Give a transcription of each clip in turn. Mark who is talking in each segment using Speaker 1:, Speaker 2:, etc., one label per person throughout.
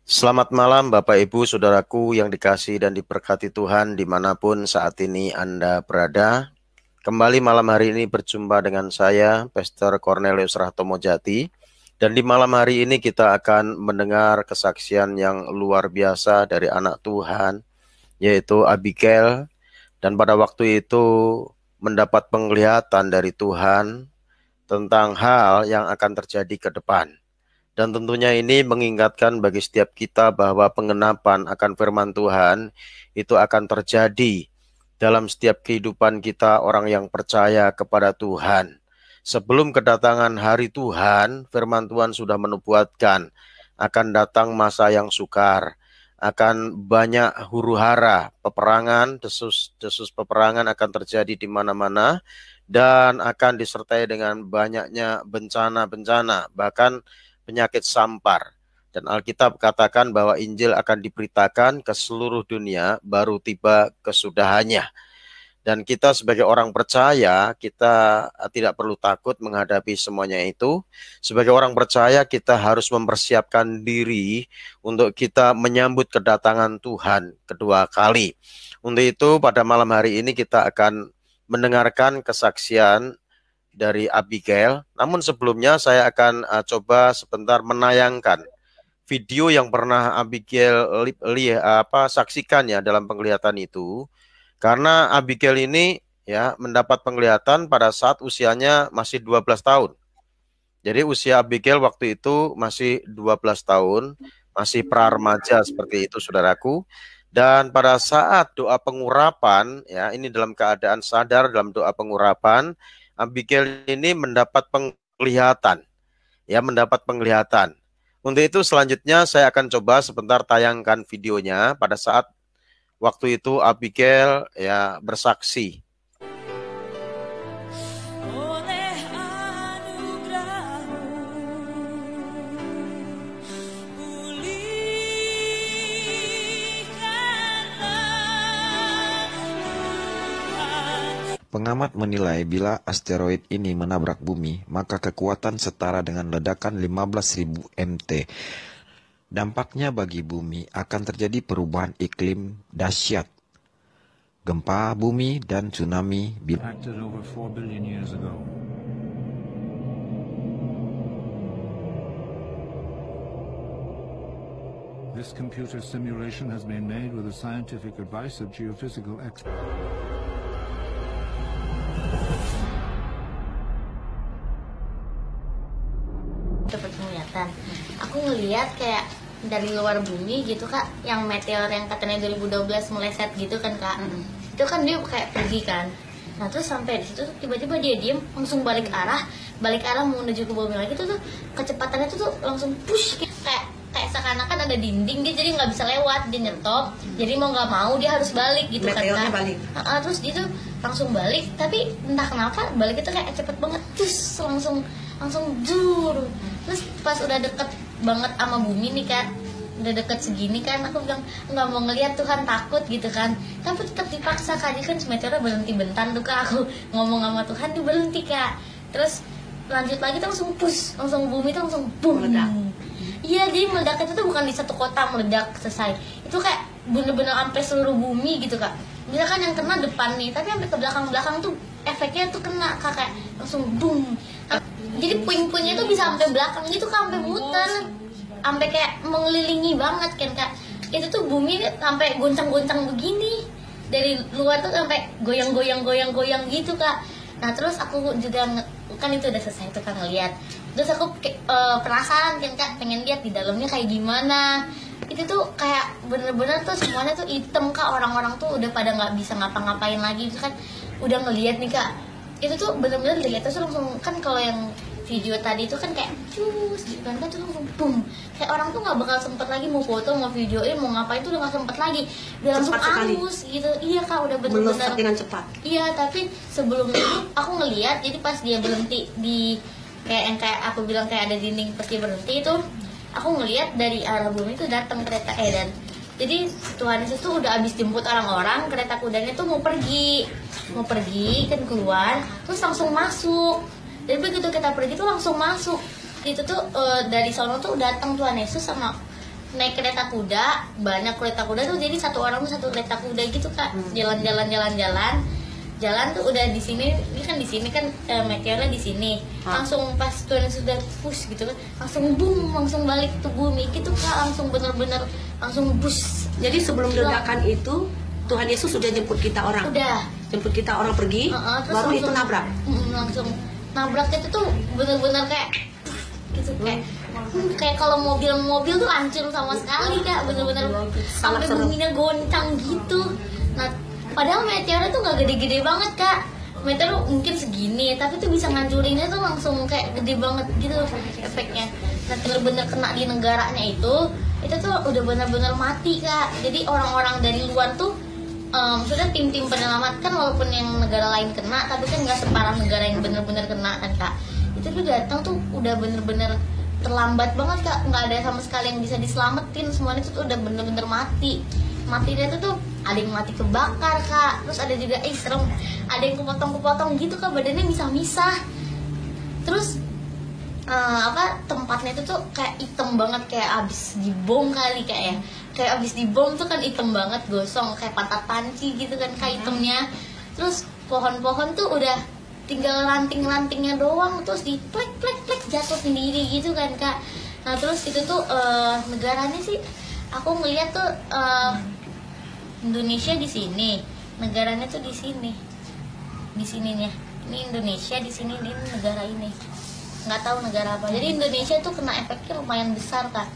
Speaker 1: Selamat malam Bapak Ibu Saudaraku yang dikasihi dan diberkati Tuhan dimanapun saat ini Anda berada. Kembali malam hari ini berjumpa dengan saya, Pastor Cornelius Rahtomojati. Dan di malam hari ini kita akan mendengar kesaksian yang luar biasa dari anak Tuhan, yaitu Abigail. Dan pada waktu itu mendapat penglihatan dari Tuhan tentang hal yang akan terjadi ke depan. Dan tentunya ini mengingatkan bagi setiap kita bahwa pengenapan akan firman Tuhan itu akan terjadi dalam setiap kehidupan kita orang yang percaya kepada Tuhan. Sebelum kedatangan hari Tuhan, firman Tuhan sudah menubuatkan akan datang masa yang sukar, akan banyak huru-hara, peperangan, desus peperangan akan terjadi di mana-mana, dan akan disertai dengan banyaknya bencana-bencana, bahkan penyakit sampar. Dan Alkitab katakan bahwa Injil akan diberitakan ke seluruh dunia baru tiba kesudahannya. Dan kita sebagai orang percaya, kita tidak perlu takut menghadapi semuanya itu. Sebagai orang percaya, kita harus mempersiapkan diri untuk kita menyambut kedatangan Tuhan kedua kali. Untuk itu, pada malam hari ini kita akan mendengarkan kesaksian dari Abigail. Namun sebelumnya saya akan coba sebentar menayangkan video yang pernah Abigail saksikan ya dalam penglihatan itu. Karena Abigail ini ya mendapat penglihatan pada saat usianya masih 12 tahun. Jadi usia Abigail waktu itu masih 12 tahun, masih pra-remaja seperti itu saudaraku. Dan pada saat doa pengurapan, ya ini dalam keadaan sadar dalam doa pengurapan, Abigail ini mendapat penglihatan, ya mendapat penglihatan. Untuk itu selanjutnya saya akan coba sebentar tayangkan videonya pada saat waktu itu Abigail ya bersaksi.
Speaker 2: Pengamat menilai bila asteroid ini menabrak bumi, maka kekuatan setara dengan ledakan 15.000 MT. Dampaknya bagi bumi akan terjadi perubahan iklim dahsyat, gempa bumi dan tsunami.
Speaker 3: This computer simulation has been made with the scientific advice of geophysical experts.
Speaker 4: Dapat penglihatan. Aku ngelihat kayak dari luar bumi gitu kak, yang meteor yang katanya 2012 meleset gitu kan kak. Itu kan dia kayak pergi kan. Nah terus sampai di situ tiba-tiba dia diem, langsung balik arah mau menuju ke bumi lagi tuh kecepatannya tuh langsung push kayak seakan-akan ada dinding, dia jadi nggak bisa lewat, dia nyetop, jadi mau nggak mau dia harus balik gitu kan kak.
Speaker 5: Balik.
Speaker 4: Terus dia tuh langsung balik, tapi entah kenapa balik itu kayak cepet banget, terus langsung jur. Terus pas udah deket banget sama bumi nih kak, udah deket segini kan, aku bilang nggak mau ngeliat Tuhan, takut gitu kan, tapi tetap dipaksa kak. Jadi kan meteornya berhenti bentar tuh kak, aku ngomong sama Tuhan dia berhenti kak. Terus lanjut lagi tuh langsung push, langsung bumi tuh langsung boom. Iya, jadi meledaknya itu bukan di satu kota meledak selesai, itu kayak bener-bener sampai seluruh bumi gitu kak. Bisa kan yang kena depan nih, tapi sampai ke belakang tuh efeknya tuh kena kak, kayak langsung boom. Jadi puing-puingnya tuh bisa sampai belakang gitu kak, sampai muter, sampai kayak mengelilingi banget kan kak. Itu tuh bumi sampai goncang-goncang begini, dari luar tuh sampai goyang-goyang gitu kak. Nah terus aku juga kan itu udah selesai tuh kan ngeliat, terus aku penasaran kan kak, pengen lihat di dalamnya kayak gimana. Itu tuh kayak bener-bener tuh semuanya tuh hitam kak, orang-orang tuh udah pada nggak bisa ngapa-ngapain lagi itu kan. Udah ngeliat nih kak, itu tuh bener-bener lihat terus langsung kan, kalau yang video tadi itu kan kayak cus gitu kan tuh langsung boom, kayak orang tuh nggak bakal sempet lagi mau foto, mau videoin, mau ngapain tuh udah nggak sempet lagi, udah langsung angus gitu. Iya kak, udah bener-bener
Speaker 5: dengan cepat.
Speaker 4: Iya, tapi sebelum itu aku ngeliat, jadi pas dia berhenti di kayak yang kayak aku bilang kayak ada dinding, pas dia berhenti itu aku ngeliat dari arah bumi itu datang kereta dan jadi Tuhan Yesus tuh udah habis jemput orang-orang, kereta kudanya tuh mau pergi kan keluar, terus langsung masuk. Dan begitu kita pergi tuh langsung masuk. Itu tuh dari sono tuh datang Tuhan Yesus sama naik kereta kuda, banyak kereta kuda tuh, jadi satu orang tuh satu kereta kuda gitu kak, jalan-jalan jalan tuh udah di sini, ini kan di sini kan meteornya di sini, langsung pas Tuhan sudah push gitu kan, langsung boom, langsung balik ke bumi gitu kak, langsung bener-bener langsung push.
Speaker 5: Jadi sebelum ledakan itu Tuhan Yesus sudah jemput kita orang.
Speaker 4: Udah.
Speaker 5: Jemput kita orang pergi,
Speaker 4: Terus
Speaker 5: baru
Speaker 4: langsung,
Speaker 5: itu nabrak.
Speaker 4: Langsung nabrak itu tuh bener-bener kayak gitu, kayak kalau mobil tuh hancur sama sekali kak, bener-bener sampai buminya goncang gitu. Nah padahal meteornya tuh nggak gede-gede banget kak, meteor mungkin segini tapi tuh bisa ngancurinnya tuh langsung kayak gede banget gitu efeknya. Nah bener-bener kena di negaranya itu tuh udah bener-bener mati kak. Jadi orang-orang dari luar tuh maksudnya tim-tim penyelamat kan, walaupun yang negara lain kena tapi kan nggak separah negara yang bener-bener kena kan kak. Itu tuh datang tuh udah bener-bener terlambat banget kak, nggak ada sama sekali yang bisa diselamatin, semuanya itu tuh udah bener-bener matinya tuh ada yang mati kebakar kak, terus ada juga serem, ada yang kepotong gitu kak, badannya misah-misah. Terus tempatnya itu tuh kayak hitam banget, kayak abis dibom kali kayak abis dibom tuh kan hitam banget, gosong kayak pantat panci gitu kan kayak hitamnya. Terus pohon-pohon tuh udah tinggal ranting-rantingnya doang, terus di plek jatuh sendiri gitu kan kak. Nah terus itu tuh negaranya sih aku ngeliat tuh Indonesia di sini, negaranya tuh di sininya ini Indonesia, di sini ini negara ini, nggak tahu negara apa. Jadi Indonesia tuh kena efeknya lumayan besar kak.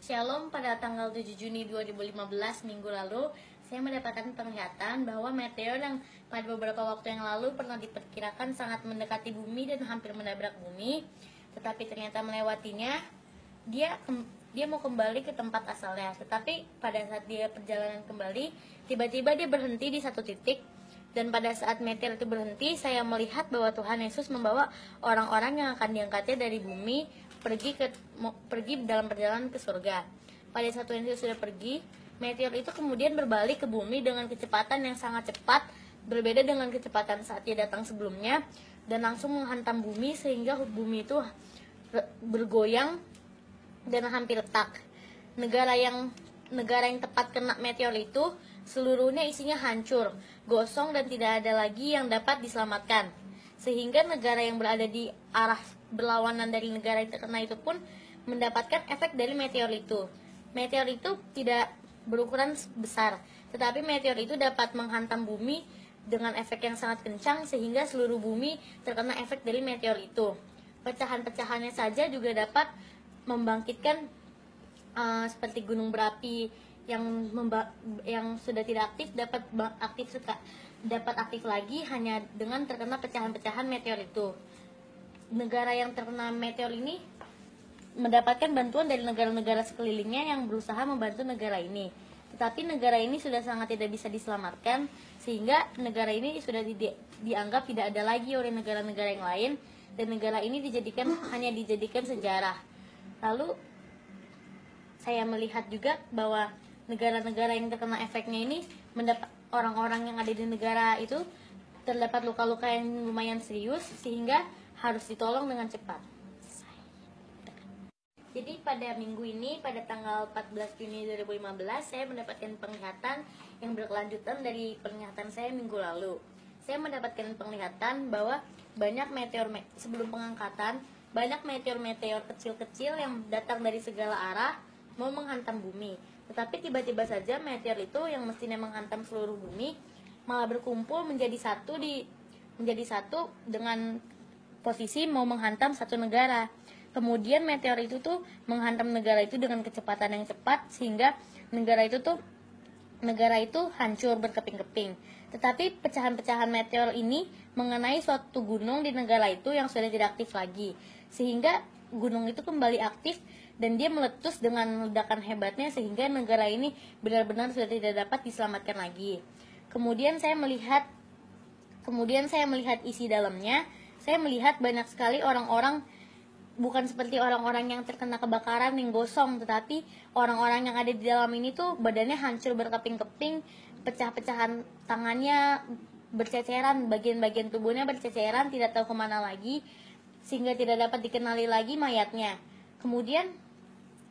Speaker 4: Shalom, pada tanggal 7 Juni 2015 minggu lalu saya mendapatkan penglihatan bahwa meteor yang pada beberapa waktu yang lalu pernah diperkirakan sangat mendekati bumi dan hampir menabrak bumi, tetapi ternyata melewatinya, dia mau kembali ke tempat asalnya. Tetapi pada saat dia perjalanan kembali, tiba-tiba dia berhenti di satu titik. Dan pada saat meteor itu berhenti, saya melihat bahwa Tuhan Yesus membawa orang-orang yang akan diangkatnya dari bumi pergi dalam perjalanan ke surga. Pada saat Tuhan Yesus sudah pergi, meteor itu kemudian berbalik ke bumi dengan kecepatan yang sangat cepat, berbeda dengan kecepatan saat dia datang sebelumnya, dan langsung menghantam bumi sehingga bumi itu bergoyang dan hampir retak. Negara yang tepat kena meteor itu seluruhnya isinya hancur, gosong, dan tidak ada lagi yang dapat diselamatkan. Sehingga negara yang berada di arah berlawanan dari negara yang terkena itu pun mendapatkan efek dari meteor itu. Meteor itu tidak berukuran besar, tetapi meteor itu dapat menghantam bumi dengan efek yang sangat kencang sehingga seluruh bumi terkena efek dari meteor itu. Pecahan-pecahannya saja juga dapat membangkitkan seperti gunung berapi yang sudah tidak aktif dapat aktif lagi hanya dengan terkena pecahan-pecahan meteor itu. Negara yang terkena meteor ini mendapatkan bantuan dari negara-negara sekelilingnya yang berusaha membantu negara ini. Tetapi negara ini sudah sangat tidak bisa diselamatkan, sehingga negara ini sudah dianggap tidak ada lagi oleh negara-negara yang lain, dan negara ini hanya dijadikan sejarah. Lalu saya melihat juga bahwa negara-negara yang terkena efeknya ini orang-orang yang ada di negara itu terdapat luka-luka yang lumayan serius sehingga harus ditolong dengan cepat. Jadi pada minggu ini, pada tanggal 14 Juni 2015, saya mendapatkan penglihatan yang berkelanjutan dari penglihatan saya minggu lalu. Saya mendapatkan penglihatan bahwa banyak sebelum pengangkatan, banyak meteor-meteor kecil-kecil yang datang dari segala arah mau menghantam bumi. Tetapi tiba-tiba saja meteor itu yang mestinya menghantam seluruh bumi malah berkumpul menjadi satu dengan posisi mau menghantam satu negara. Kemudian meteor itu tuh menghantam negara itu dengan kecepatan yang cepat sehingga negara itu hancur berkeping-keping. Tetapi pecahan-pecahan meteor ini mengenai suatu gunung di negara itu yang sudah tidak aktif lagi, sehingga gunung itu kembali aktif dan dia meletus dengan ledakan hebatnya sehingga negara ini benar-benar sudah tidak dapat diselamatkan lagi. Kemudian saya melihat isi dalamnya. Saya melihat banyak sekali orang-orang, bukan seperti orang-orang yang terkena kebakaran yang gosong, tetapi orang-orang yang ada di dalam ini tuh badannya hancur berkeping-keping, pecah-pecahan tangannya berceceran, bagian-bagian tubuhnya berceceran, tidak tahu kemana lagi, sehingga tidak dapat dikenali lagi mayatnya. Kemudian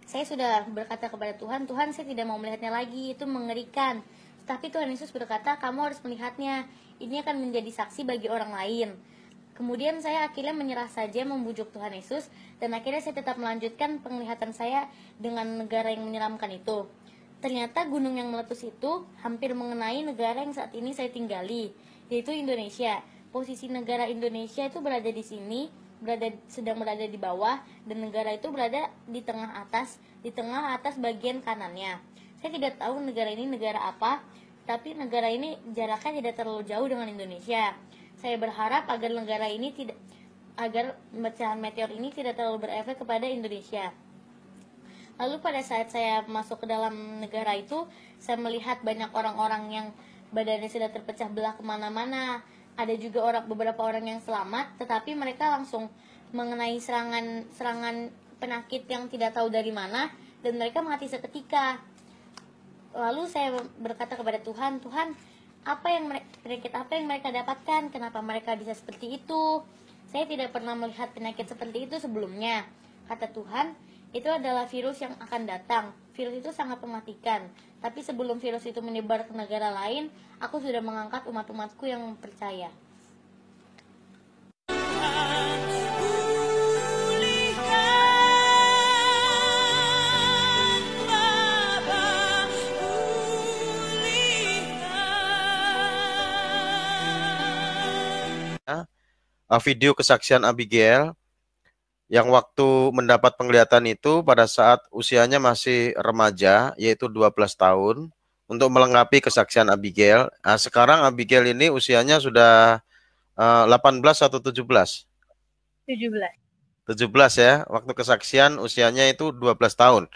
Speaker 4: Saya sudah berkata kepada Tuhan, Tuhan saya tidak mau melihatnya lagi, itu mengerikan. Tapi Tuhan Yesus berkata, kamu harus melihatnya, ini akan menjadi saksi bagi orang lain. Kemudian saya akhirnya menyerah saja membujuk Tuhan Yesus, dan akhirnya saya tetap melanjutkan penglihatan saya dengan negara yang menyeramkan itu. Ternyata gunung yang meletus itu hampir mengenai negara yang saat ini saya tinggali, yaitu Indonesia. Posisi negara Indonesia itu berada di sini, sedang berada di bawah, dan negara itu berada di tengah atas bagian kanannya. Saya tidak tahu negara ini negara apa, tapi negara ini jaraknya tidak terlalu jauh dengan Indonesia. Saya berharap agar pecahan meteor ini tidak terlalu berefek kepada Indonesia. Lalu pada saat saya masuk ke dalam negara itu, saya melihat banyak orang-orang yang badannya sudah terpecah belah kemana-mana. Ada juga beberapa orang yang selamat, tetapi mereka langsung mengenai serangan penyakit yang tidak tahu dari mana, dan mereka mati seketika. Lalu saya berkata kepada Tuhan, Tuhan, penyakit apa yang mereka dapatkan? Kenapa mereka bisa seperti itu? Saya tidak pernah melihat penyakit seperti itu sebelumnya. Kata Tuhan, itu adalah virus yang akan datang. Virus itu sangat mematikan. Tapi sebelum virus itu menyebar ke negara lain, aku sudah mengangkat umat-umatku yang percaya.
Speaker 1: Video kesaksian Abigail yang waktu mendapat penglihatan itu pada saat usianya masih remaja, yaitu 12 tahun, untuk melengkapi kesaksian Abigail. Nah, sekarang Abigail ini usianya sudah 18 atau 17? 17 ya, waktu kesaksian usianya itu 12 tahun.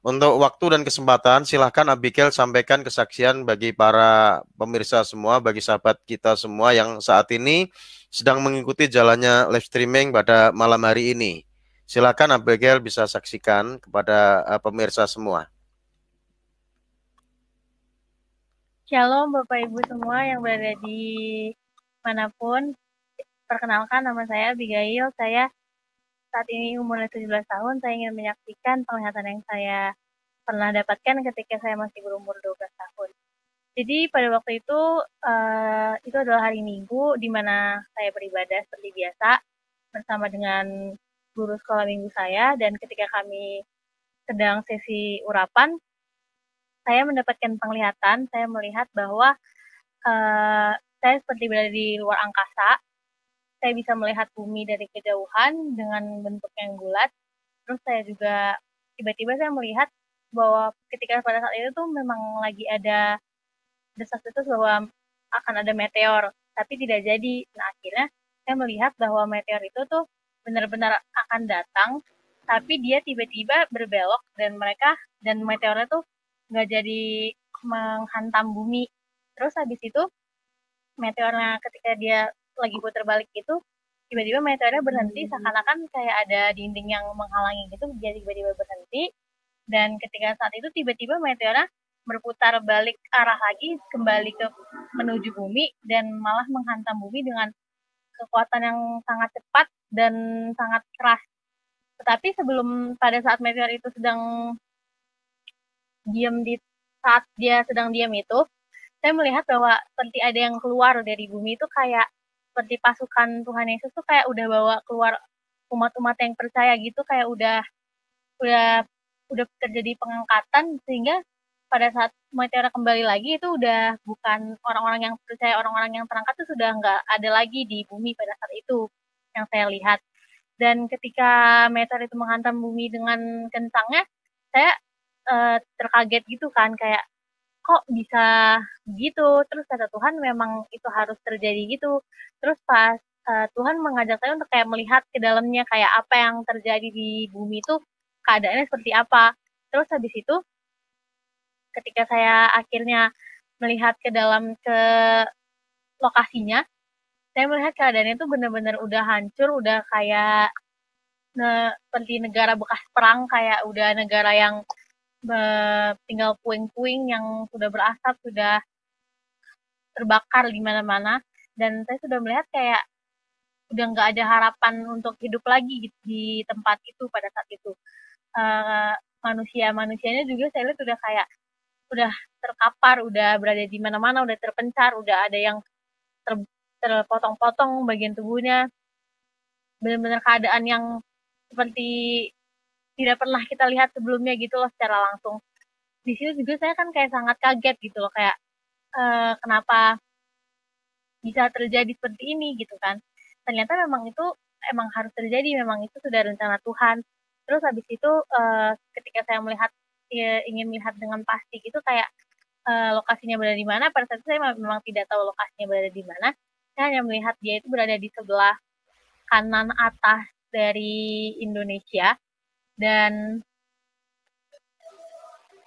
Speaker 1: Untuk waktu dan kesempatan, silahkan Abigail sampaikan kesaksian bagi para pemirsa semua, bagi sahabat kita semua yang saat ini sedang mengikuti jalannya live streaming pada malam hari ini. Silakan Abigail bisa saksikan kepada pemirsa semua.
Speaker 6: Shalom Bapak Ibu semua yang berada di manapun. Perkenalkan, nama saya Abigail. Saya saat ini umurnya 17 tahun. Saya ingin menyaksikan penglihatan yang saya pernah dapatkan ketika saya masih berumur 12 tahun. Jadi pada waktu itu adalah hari Minggu di mana saya beribadah seperti biasa bersama dengan guru sekolah minggu saya, dan ketika kami sedang sesi urapan, saya mendapatkan penglihatan. Saya melihat bahwa saya seperti berada di luar angkasa. Saya bisa melihat bumi dari kejauhan dengan bentuk yang bulat. Terus saya juga tiba-tiba saya melihat bahwa ketika pada saat itu tuh memang lagi ada desas-desus bahwa akan ada meteor, tapi tidak jadi. Nah, akhirnya saya melihat bahwa meteor itu tuh benar-benar akan datang, tapi dia tiba-tiba berbelok dan meteornya tuh nggak jadi menghantam bumi. Terus habis itu meteornya ketika dia lagi putar balik itu, tiba-tiba meteornya berhenti, seakan-akan kayak ada dinding yang menghalangi gitu, jadi tiba-tiba berhenti. Dan ketika saat itu tiba-tiba meteornya berputar balik arah lagi, kembali menuju bumi, dan malah menghantam bumi dengan kekuatan yang sangat cepat dan sangat keras. Tetapi pada saat meteor itu sedang saat dia sedang diam itu, saya melihat bahwa seperti ada yang keluar dari bumi itu, kayak seperti pasukan Tuhan Yesus tuh kayak udah bawa keluar umat-umat yang percaya gitu, kayak udah terjadi pengangkatan, sehingga pada saat meteor kembali lagi itu udah bukan orang-orang yang percaya, orang-orang yang terangkat itu sudah nggak ada lagi di bumi pada saat itu yang saya lihat. Dan ketika meteor itu menghantam bumi dengan kencangnya, saya terkaget gitu kan, kayak kok bisa begitu. Terus kata Tuhan memang itu harus terjadi gitu. Terus pas Tuhan mengajak saya untuk kayak melihat ke dalamnya, kayak apa yang terjadi di bumi itu keadaannya seperti apa. Terus habis itu ketika saya akhirnya melihat ke lokasinya, saya melihat keadaannya itu benar-benar udah hancur, udah kayak seperti negara bekas perang, kayak udah negara yang tinggal puing-puing yang sudah berasap, sudah terbakar di mana-mana. Dan saya sudah melihat kayak udah nggak ada harapan untuk hidup lagi di tempat itu pada saat itu. manusianya juga saya lihat udah terkapar, udah berada di mana-mana, udah terpencar, udah ada yang terpotong-potong bagian tubuhnya, benar-benar keadaan yang seperti tidak pernah kita lihat sebelumnya gitu loh secara langsung. Di situ juga saya kan kayak sangat kaget gitu loh, kayak kenapa bisa terjadi seperti ini gitu kan. Ternyata memang itu emang harus terjadi, memang itu sudah rencana Tuhan. Terus habis itu ketika saya ingin melihat dengan pasti gitu kayak lokasinya berada di mana, pada saat itu saya memang tidak tahu lokasinya berada di mana. Saya hanya melihat dia itu berada di sebelah kanan atas dari Indonesia, dan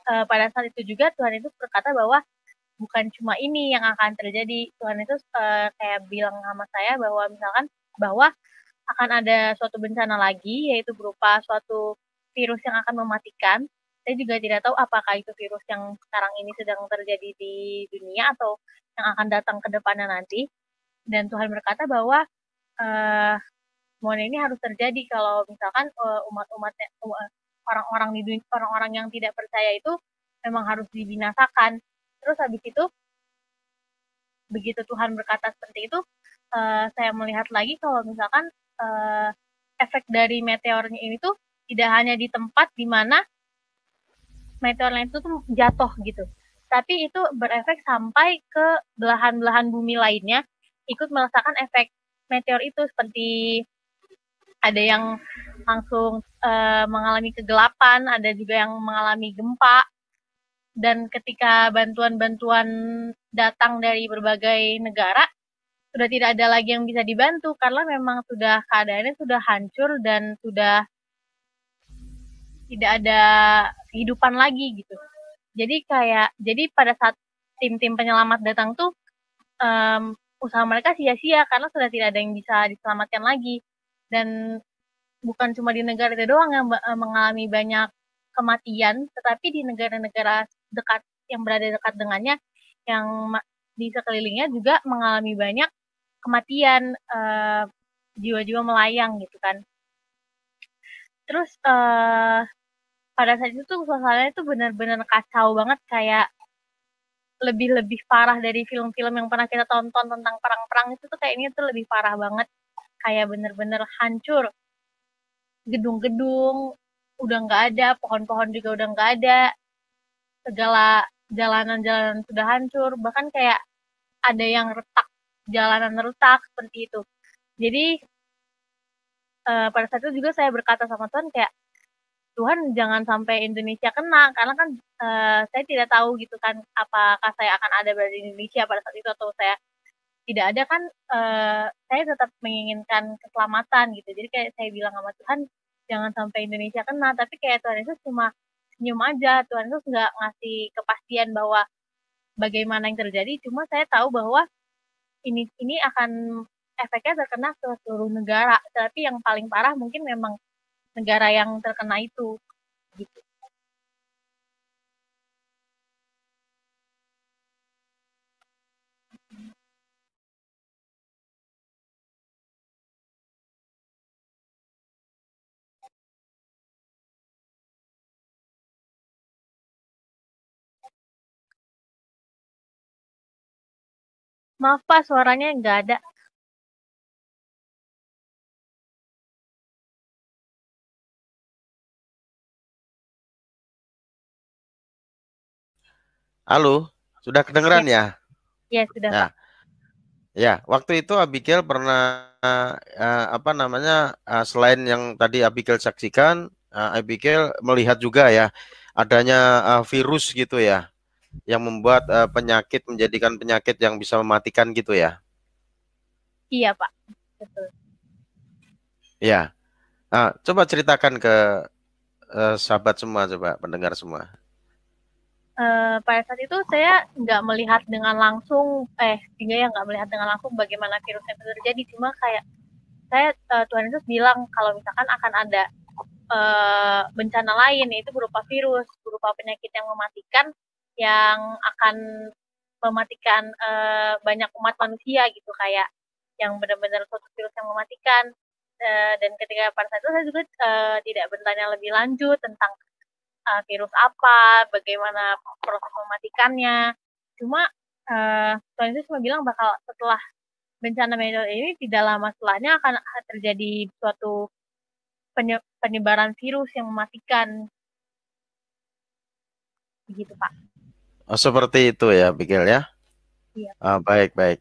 Speaker 6: pada saat itu juga Tuhan itu berkata bahwa bukan cuma ini yang akan terjadi. Tuhan itu kayak bilang sama saya bahwa misalkan bahwa akan ada suatu bencana lagi, yaitu berupa suatu virus yang akan mematikan. Saya juga tidak tahu apakah itu virus yang sekarang ini sedang terjadi di dunia atau yang akan datang ke depannya nanti. Dan Tuhan berkata bahwa semuanya ini harus terjadi kalau misalkan umat-umatnya, orang-orang di dunia, orang-orang yang tidak percaya itu memang harus dibinasakan. Terus habis itu begitu Tuhan berkata seperti itu, saya melihat lagi kalau misalkan efek dari meteornya ini tuh tidak hanya di tempat di mana meteornya itu tuh jatuh gitu, tapi itu berefek sampai ke belahan-belahan bumi lainnya, ikut merasakan efek meteor itu, seperti ada yang langsung mengalami kegelapan, ada juga yang mengalami gempa. Dan ketika bantuan-bantuan datang dari berbagai negara, sudah tidak ada lagi yang bisa dibantu karena memang sudah keadaannya sudah hancur dan sudah tidak ada kehidupan lagi gitu. Jadi pada saat tim-tim penyelamat datang tuh usaha mereka sia-sia karena sudah tidak ada yang bisa diselamatkan lagi. Dan bukan cuma di negara itu doang yang mengalami banyak kematian, tetapi di negara-negara dekat yang berada dekat dengannya, yang di sekelilingnya juga mengalami banyak kematian, jiwa-jiwa melayang gitu kan. Terus pada saat itu tuh suasananya tuh benar-benar kacau banget, kayak lebih parah dari film-film yang pernah kita tonton tentang perang-perang itu tuh kayaknya tuh lebih parah banget, kayak benar-benar hancur. Gedung-gedung udah nggak ada, pohon-pohon juga udah nggak ada, segala jalanan-jalanan sudah hancur, bahkan kayak ada yang retak, jalanan retak seperti itu. Jadi pada saat itu juga saya berkata sama Tuhan kayak, Tuhan jangan sampai Indonesia kena, karena kan saya tidak tahu gitu kan apakah saya akan ada berada di Indonesia pada saat itu atau saya tidak ada kan. Saya tetap menginginkan keselamatan gitu, jadi kayak saya bilang sama Tuhan jangan sampai Indonesia kena, tapi kayak Tuhan Yesus cuma senyum aja. Tuhan Yesus nggak ngasih kepastian bahwa bagaimana yang terjadi, cuma saya tahu bahwa ini akan efeknya terkena ke seluruh negara, tapi yang paling parah mungkin memang negara yang terkena itu gitu. Maaf Pak, suaranya nggak ada.
Speaker 1: Halo, sudah kedengeran ya?
Speaker 6: Ya sudah
Speaker 1: Ya,
Speaker 6: Pak.
Speaker 1: ya. Waktu itu Abigail pernah selain yang tadi Abigail saksikan, Abigail melihat juga ya adanya virus gitu ya, yang membuat penyakit menjadikan penyakit yang bisa mematikan gitu ya.
Speaker 6: Iya Pak, betul.
Speaker 1: Ya, coba ceritakan ke sahabat semua, coba pendengar semua.
Speaker 6: Pada saat itu saya nggak melihat dengan langsung, nggak melihat dengan langsung bagaimana virusnya itu terjadi, cuma kayak Tuhan Yesus bilang kalau misalkan akan ada bencana lain, yaitu berupa virus, berupa penyakit yang mematikan, yang akan mematikan banyak umat manusia gitu, kayak yang benar-benar suatu virus yang mematikan. Dan ketika pada saat itu saya juga tidak bertanya lebih lanjut tentang virus apa, bagaimana proses mematikannya. Cuma Tuhan Yesus cuma bilang bakal setelah bencana meteor ini tidak lama setelahnya akan terjadi suatu penyebaran virus yang mematikan. Begitu, Pak.
Speaker 1: Oh, seperti itu ya, Bigel ya?
Speaker 6: Iya.
Speaker 1: Baik, baik.